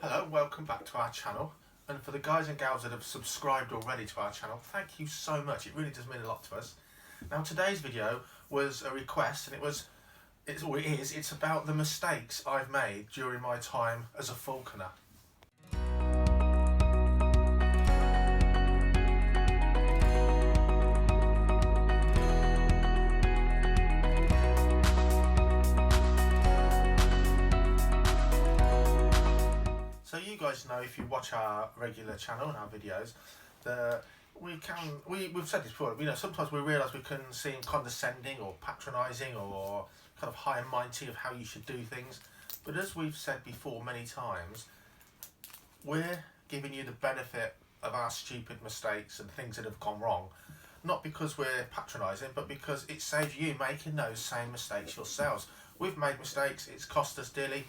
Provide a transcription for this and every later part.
Hello, welcome back to our channel, and for the guys and gals that have subscribed already to our channel, thank you so much. It really does mean a lot to us. Now today's video was a request, and it's about the mistakes I've made during my time as a falconer. So you guys know, if you watch our regular channel and our videos, that we've said this before, you know, sometimes we realise we can seem condescending or patronising or kind of high and mighty of how you should do things. But as we've said before many times, we're giving you the benefit of our stupid mistakes and things that have gone wrong. Not because we're patronising, but because it saves you making those same mistakes yourselves. We've made mistakes, it's cost us dearly.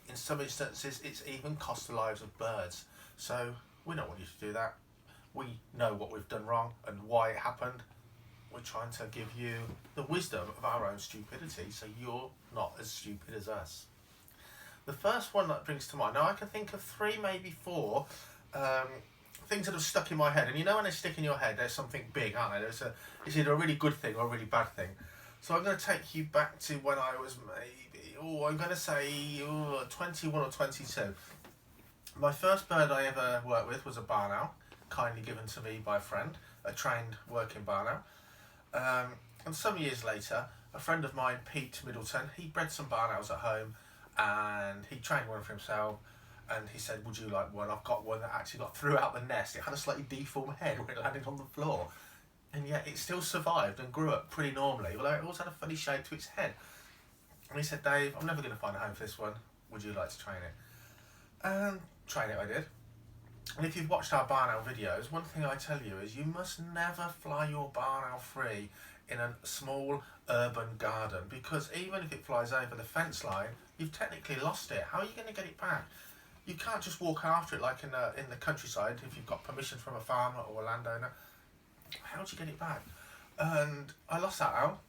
In some instances, it's even cost the lives of birds. So we don't want you to do that. We know what we've done wrong and why it happened. We're trying to give you the wisdom of our own stupidity, so you're not as stupid as us. The first one that brings to mind, now I can think of three, maybe four, things that have stuck in my head. And you know when they stick in your head, there's something big, aren't they? It's either a really good thing or a really bad thing. So I'm going to take you back to when I was I'm going to say 21 or 22. My first bird I ever worked with was a barn owl, kindly given to me by a friend, a trained working barn owl. And some years later, a friend of mine, Pete Middleton, he bred some barn owls at home, and he trained one for himself, and he said, "Would you like one? I've got one that actually got through out the nest. It had a slightly deformed head when it landed on the floor, and yet it still survived and grew up pretty normally, although it also had a funny shape to its head." And he said, "Dave, I'm never going to find a home for this one. Would you like to train it?" And train it I did. And if you've watched our barn owl videos, one thing I tell you is you must never fly your barn owl free in a small urban garden, because even if it flies over the fence line, you've technically lost it. How are you going to get it back? You can't just walk after it like in the countryside if you've got permission from a farmer or a landowner. How do you get it back? And I lost that owl.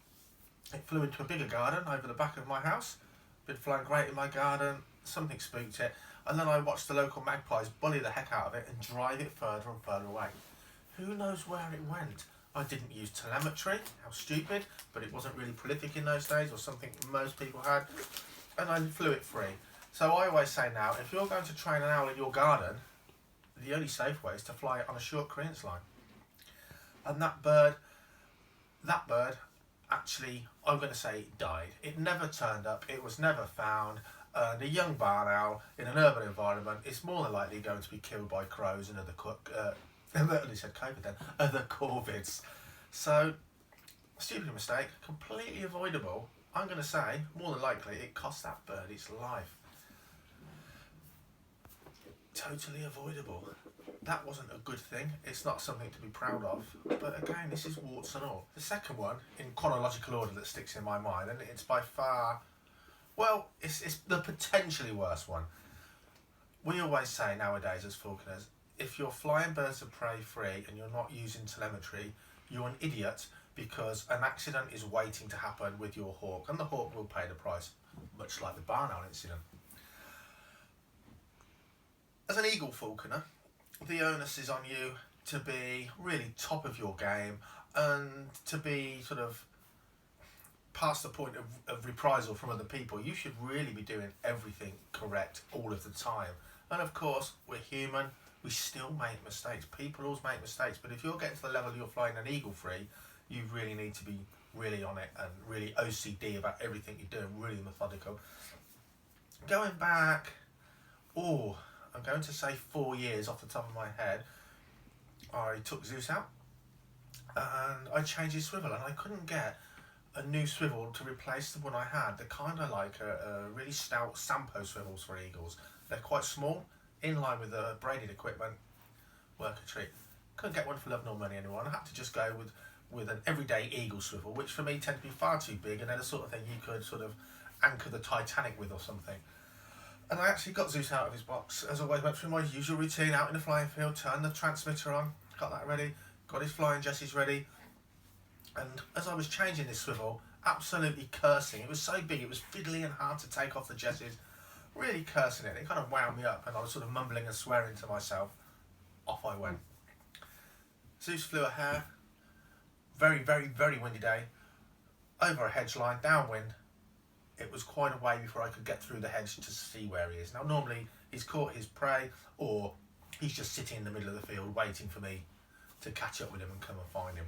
It flew into a bigger garden over the back of my house. Been flying great in my garden. Something spooked it. And then I watched the local magpies bully the heck out of it and drive it further and further away. Who knows where it went? I didn't use telemetry. How stupid. But it wasn't really prolific in those days, or something most people had. And I flew it free. So I always say now, if you're going to train an owl in your garden, the only safe way is to fly it on a short clearance line. And that bird actually, I'm going to say, died. It never turned up. It was never found. And a young barn owl in an urban environment is more than likely going to be killed by crows and other other corvids. So, stupid mistake, completely avoidable. I'm going to say, more than likely, it cost that bird its life. Totally avoidable. That wasn't a good thing. It's not something to be proud of. But again, this is warts and all. The second one, in chronological order, that sticks in my mind, and it's by far, well, it's the potentially worst one. We always say nowadays as falconers, if you're flying birds of prey free and you're not using telemetry, you're an idiot, because an accident is waiting to happen with your hawk, and the hawk will pay the price, much like the barn owl incident. As an eagle falconer, the onus is on you to be really top of your game and to be sort of past the point of reprisal from other people. You should really be doing everything correct all of the time. And of course, we're human, we still make mistakes. People always make mistakes, but if you're getting to the level you're flying an eagle free, you really need to be really on it and really OCD about everything you're doing, really methodical. Going back, I'm going to say 4 years off the top of my head, I took Zeus out and I changed his swivel, and I couldn't get a new swivel to replace the one I had. They're kind of like a really stout Sampo swivels for eagles. They're quite small, in line with the braided equipment. Work a treat. Couldn't get one for love nor money anymore, and I had to just go with an everyday eagle swivel, which for me tended to be far too big, and then the sort of thing you could sort of anchor the Titanic with or something. And I actually got Zeus out of his box. As always, went through my usual routine out in the flying field, turned the transmitter on, got that ready, got his flying jesses ready. And as I was changing this swivel, absolutely cursing. It was so big, it was fiddly and hard to take off the jesses. really cursing it. It kind of wound me up, and I was sort of mumbling and swearing to myself. Off I went. Zeus flew a hare. Very, very, very windy day. Over a hedge line, downwind. It was quite a way before I could get through the hedge to see where he is. Now, normally he's caught his prey, or he's just sitting in the middle of the field waiting for me to catch up with him and come and find him.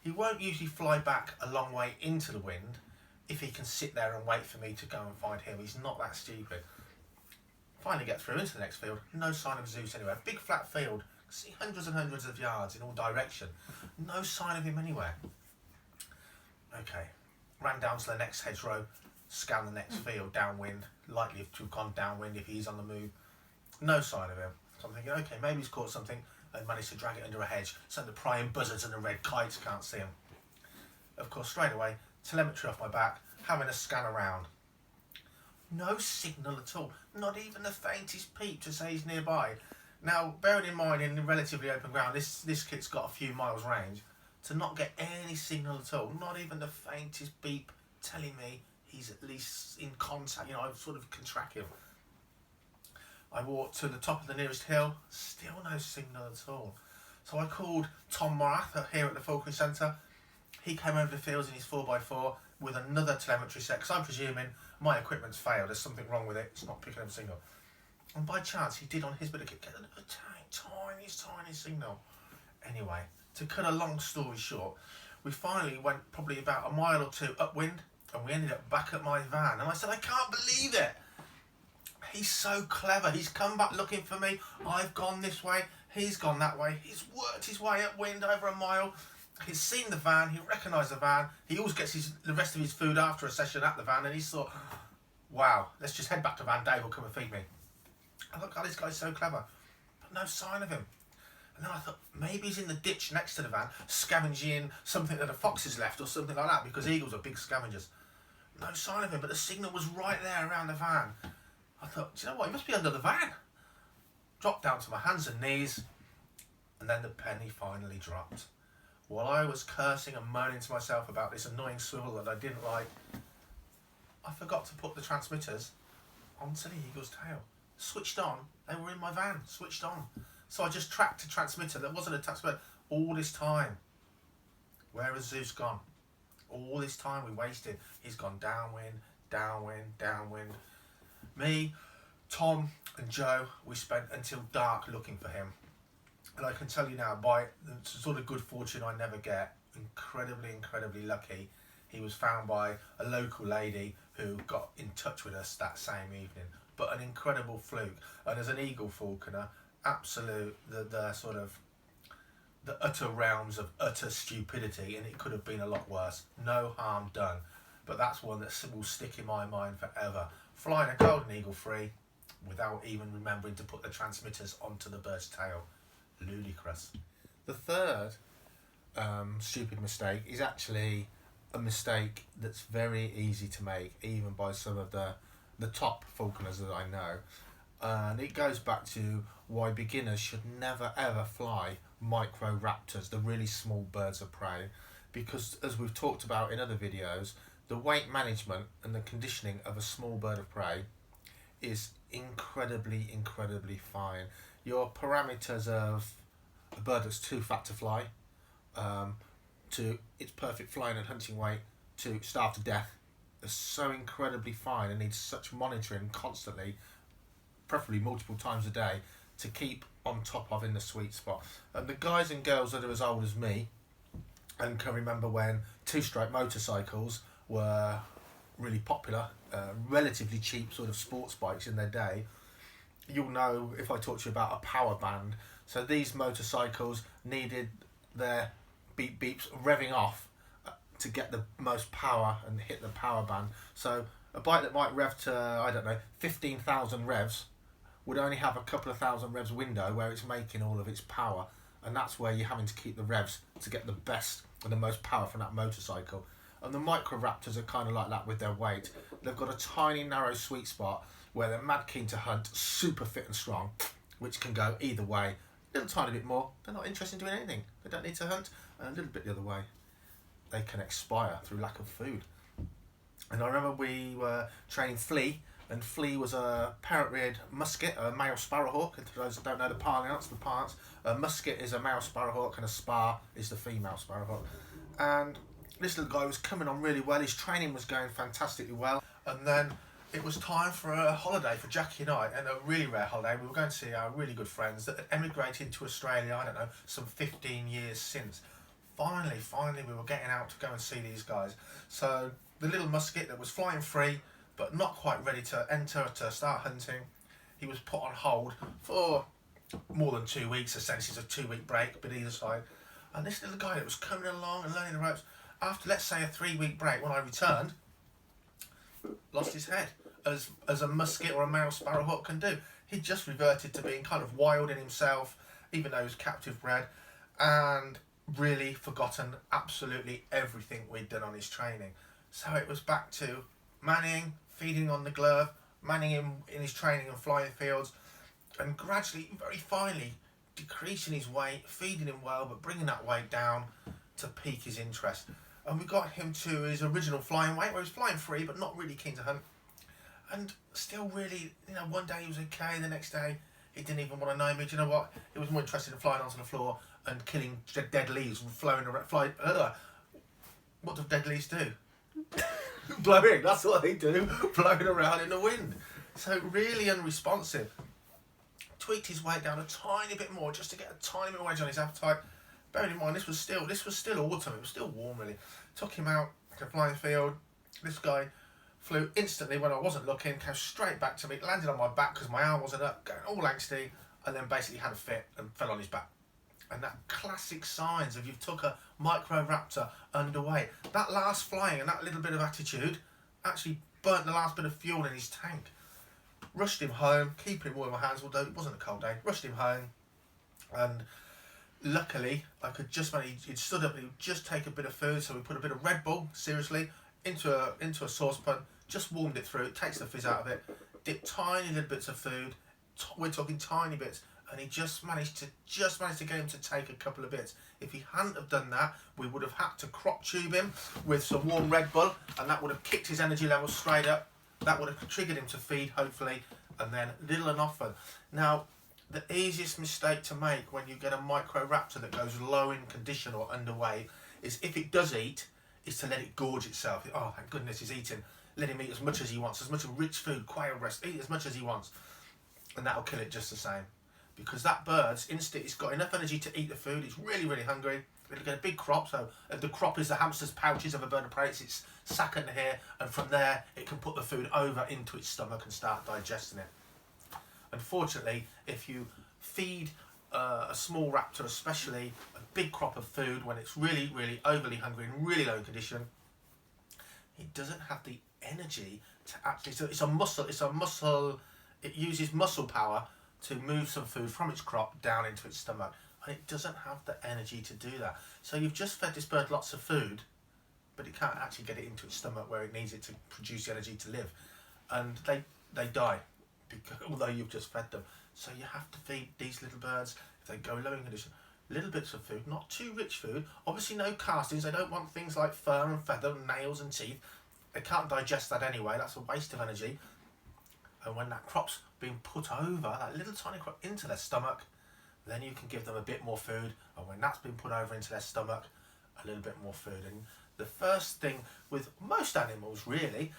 He won't usually fly back a long way into the wind if he can sit there and wait for me to go and find him. He's not that stupid. Finally get through into the next field. No sign of Zeus anywhere. Big flat field. See hundreds and hundreds of yards in all direction. No sign of him anywhere. Okay. Ran down to the next hedgerow. Scanned the next field downwind. Likely to have gone downwind if he's on the move. No sign of him. So I'm thinking, okay, maybe he's caught something and managed to drag it under a hedge. So the prying buzzards and the red kites can't see him. Of course, straight away, telemetry off my back, having a scan around. No signal at all. Not even the faintest peep to say he's nearby. Now, bearing in mind, in relatively open ground, this kit's got a few miles range. To not get any signal at all, not even the faintest beep telling me he's at least in contact, you know, I sort of can track him. I walked to the top of the nearest hill, still no signal at all. So I called Tom Morath here at the Falconry Centre. He came over the fields in his 4x4 with another telemetry set, because I'm presuming my equipment's failed, there's something wrong with it, it's not picking up a signal. And by chance, he did on his bit of kit get a tiny signal. Anyway, to cut a long story short, we finally went probably about a mile or two upwind, and we ended up back at my van. And I said, I can't believe it. He's so clever. He's come back looking for me. I've gone this way. He's gone that way. He's worked his way upwind over a mile. He's seen the van. He recognised the van. He always gets the rest of his food after a session at the van. And he thought, wow, let's just head back to van. Dave will come and feed me. I thought, God, this guy's so clever. But no sign of him. And then I thought, maybe he's in the ditch next to the van, scavenging something that a fox has left or something like that, because eagles are big scavengers. No sign of him, but the signal was right there around the van. I thought, do you know what, he must be under the van. Dropped down to my hands and knees, and then the penny finally dropped. While I was cursing and moaning to myself about this annoying swivel that I didn't like, I forgot to put the transmitters onto the eagle's tail. Switched on, they were in my van, switched on. So I just tracked a transmitter that wasn't attached to it all this time. Where has Zeus gone? All this time we wasted. He's gone downwind, downwind, downwind. Me, Tom and Joe, we spent until dark looking for him. And I can tell you now, by the sort of good fortune I never get, incredibly lucky, he was found by a local lady who got in touch with us that same evening. But an incredible fluke. And as an eagle falconer, absolute, the sort of the utter realms of utter stupidity, and it could have been a lot worse. No harm done. But that's one that will stick in my mind forever. Flying a golden eagle free without even remembering to put the transmitters onto the bird's tail. Ludicrous. The third stupid mistake is actually a mistake that's very easy to make, even by some of the top falconers that I know. And it goes back to why beginners should never ever fly micro raptors, the really small birds of prey, because as we've talked about in other videos, the weight management and the conditioning of a small bird of prey is incredibly fine. Your parameters of a bird that's too fat to fly, to its perfect flying and hunting weight, to starve to death, are so incredibly fine and needs such monitoring constantly, preferably multiple times a day, to keep on top of in the sweet spot. And the guys and girls that are as old as me and can remember when two-stroke motorcycles were really popular, relatively cheap sort of sports bikes in their day, you'll know if I talk to you about a power band. So these motorcycles needed their beep beeps revving off to get the most power and hit the power band. So a bike that might rev to, I don't know, 15,000 revs would only have a couple of thousand revs window where it's making all of its power, and that's where you're having to keep the revs to get the best and the most power from that motorcycle. And the micro raptors are kind of like that with their weight. They've got a tiny narrow sweet spot where they're mad keen to hunt, super fit and strong, which can go either way. A little tiny bit more, they're not interested in doing anything. They don't need to hunt, and a little bit the other way, they can expire through lack of food. And I remember we were training Flea And Flea was a parrot-reared musket, a male sparrowhawk. And for those that don't know the parlance, a musket is a male sparrowhawk and a spar is the female sparrowhawk. And this little guy was coming on really well. His training was going fantastically well. And then it was time for a holiday for Jackie and I, and a really rare holiday. We were going to see our really good friends that had emigrated to Australia, I don't know, some 15 years since. Finally, we were getting out to go and see these guys. So the little musket that was flying free, but not quite ready to enter to start hunting, he was put on hold for more than 2 weeks, essentially. It's a 2-week break, but either side. And this little guy that was coming along and learning the ropes, after, let's say, a 3-week break, when I returned, lost his head, as a musket or a male sparrowhawk can do. He just reverted to being kind of wild in himself, even though he was captive bred, and really forgotten absolutely everything we'd done on his training. So it was back to manning, feeding on the glove, manning him in his training and flying fields, and gradually, very finely, decreasing his weight, feeding him well, but bringing that weight down to pique his interest. And we got him to his original flying weight, where he was flying free, but not really keen to hunt. And still really, one day he was okay, the next day he didn't even want to know me. Do you know what? He was more interested in flying onto the floor and killing dead leaves and flowing around. What do dead leaves do? Blowing, that's what they do, blowing around in the wind. So really unresponsive. Tweaked his weight down a tiny bit more just to get a tiny bit of wedge on his appetite. Bearing in mind this was still autumn, it was still warm really. Took him out to a flying field. This guy flew instantly when I wasn't looking, came straight back to me, landed on my back because my arm wasn't up, going all angsty, and then basically had a fit and fell on his back. And that classic signs of you've took a micro-raptor underway. That last flying and that little bit of attitude actually burnt the last bit of fuel in his tank. Rushed him home, keeping him warm in my hands, although it wasn't a cold day. Rushed him home, and luckily I could just manage. He'd stood up and he'd just take a bit of food, so we put a bit of Red Bull, seriously, into a saucepan, just warmed it through, it takes the fizz out of it, dipped tiny little bits of food, we're talking tiny bits, and he just managed to get him to take a couple of bits. If he hadn't have done that, we would have had to crop tube him with some warm Red Bull, and that would have kicked his energy levels straight up. That would have triggered him to feed, hopefully, and then little and often. Now, the easiest mistake to make when you get a micro-raptor that goes low in condition or underweight is, if it does eat, is to let it gorge itself. Oh, thank goodness he's eating. Let him eat as much as he wants, as much rich food, quail breast, eat as much as he wants. And that'll kill it just the same. Because that bird's instinct, it's got enough energy to eat the food, it's really, really hungry. It'll get a big crop, so the crop is the hamster's pouches of a bird of prey, it's its sac under here, and from there it can put the food over into its stomach and start digesting it. Unfortunately, if you feed a small raptor, especially a big crop of food when it's really, really overly hungry and really low in condition, it doesn't have the energy to actually. So it's a muscle. It uses muscle power to move some food from its crop down into its stomach, and it doesn't have the energy to do that. So you've just fed this bird lots of food, but it can't actually get it into its stomach where it needs it to produce the energy to live, and they die, because although you've just fed them. So you have to feed these little birds, if they go low in condition, little bits of food, not too rich food. Obviously no castings. They don't want things like fur and feather, nails and teeth. They can't digest that anyway. That's a waste of energy. And when that crop's being put over, that little tiny crop, into their stomach, then you can give them a bit more food. And when that's been put over into their stomach, a little bit more food. And the first thing with most animals, really,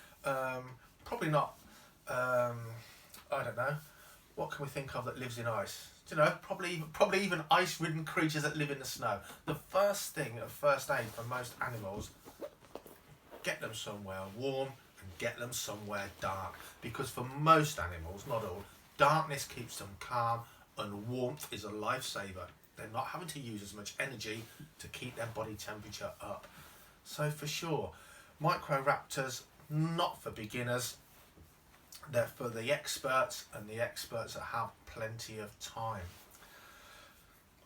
probably not, I don't know, what can we think of that lives in ice? Do you know, probably even ice-ridden creatures that live in the snow. The first thing of first aid for most animals, get them somewhere warm and get them somewhere dark. Because for most animals, not all, darkness keeps them calm and warmth is a lifesaver. They're not having to use as much energy to keep their body temperature up. So for sure, micro-raptors, not for beginners. They're for the experts, and the experts that have plenty of time.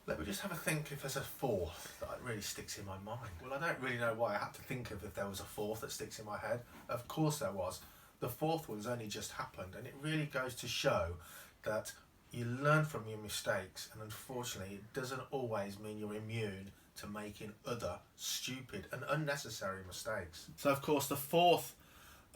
Let me just have a think if there's a fourth that really sticks in my mind. Well, I don't really know why I had to think of if there was a fourth that sticks in my head. Of course there was. The fourth one's only just happened, and it really goes to show that you learn from your mistakes, and unfortunately it doesn't always mean you're immune to making other stupid and unnecessary mistakes. So of course the fourth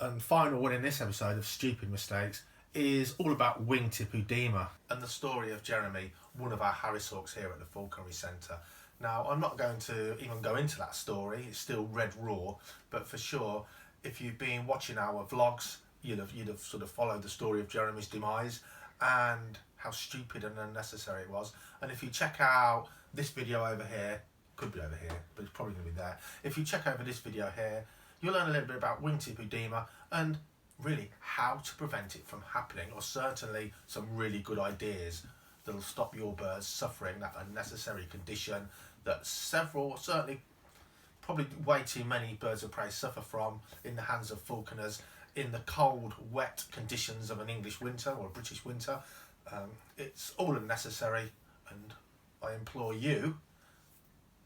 And final one in this episode of Stupid Mistakes is all about wingtip oedema and the story of Jeremy, one of our Harris Hawks here at the Falconry Centre. Now, I'm not going to even go into that story, it's still red raw, but for sure, if you've been watching our vlogs, you'd have sort of followed the story of Jeremy's demise and how stupid and unnecessary it was. And if you check out this video over here, could be over here, but it's probably going to be there. If you check over this video here, you'll learn a little bit about wingtip oedema and really how to prevent it from happening, or certainly some really good ideas that'll stop your birds suffering that unnecessary condition that certainly probably way too many birds of prey suffer from in the hands of falconers in the cold, wet conditions of an English winter or a British winter. It's all unnecessary, and I implore you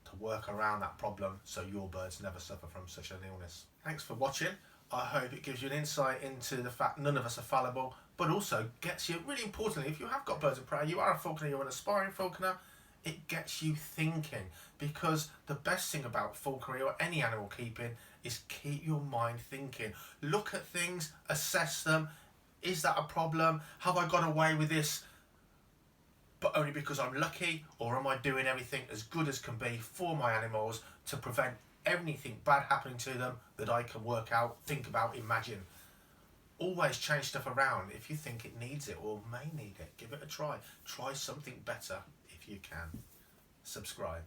to work around that problem so your birds never suffer from such an illness. Thanks for watching. I hope it gives you an insight into the fact none of us are fallible, but also gets you, really importantly, if you have got birds of prey, you are a falconer, you're an aspiring falconer, it gets you thinking, because the best thing about falconry or any animal keeping is keep your mind thinking. Look at things, assess them. Is that a problem? Have I got away with this but only because I'm lucky, or am I doing everything as good as can be for my animals to prevent anything bad happening to them that I can work out, think about, imagine? Always change stuff around if you think it needs it or may need it. Give it a try. Try something better if you can. Subscribe.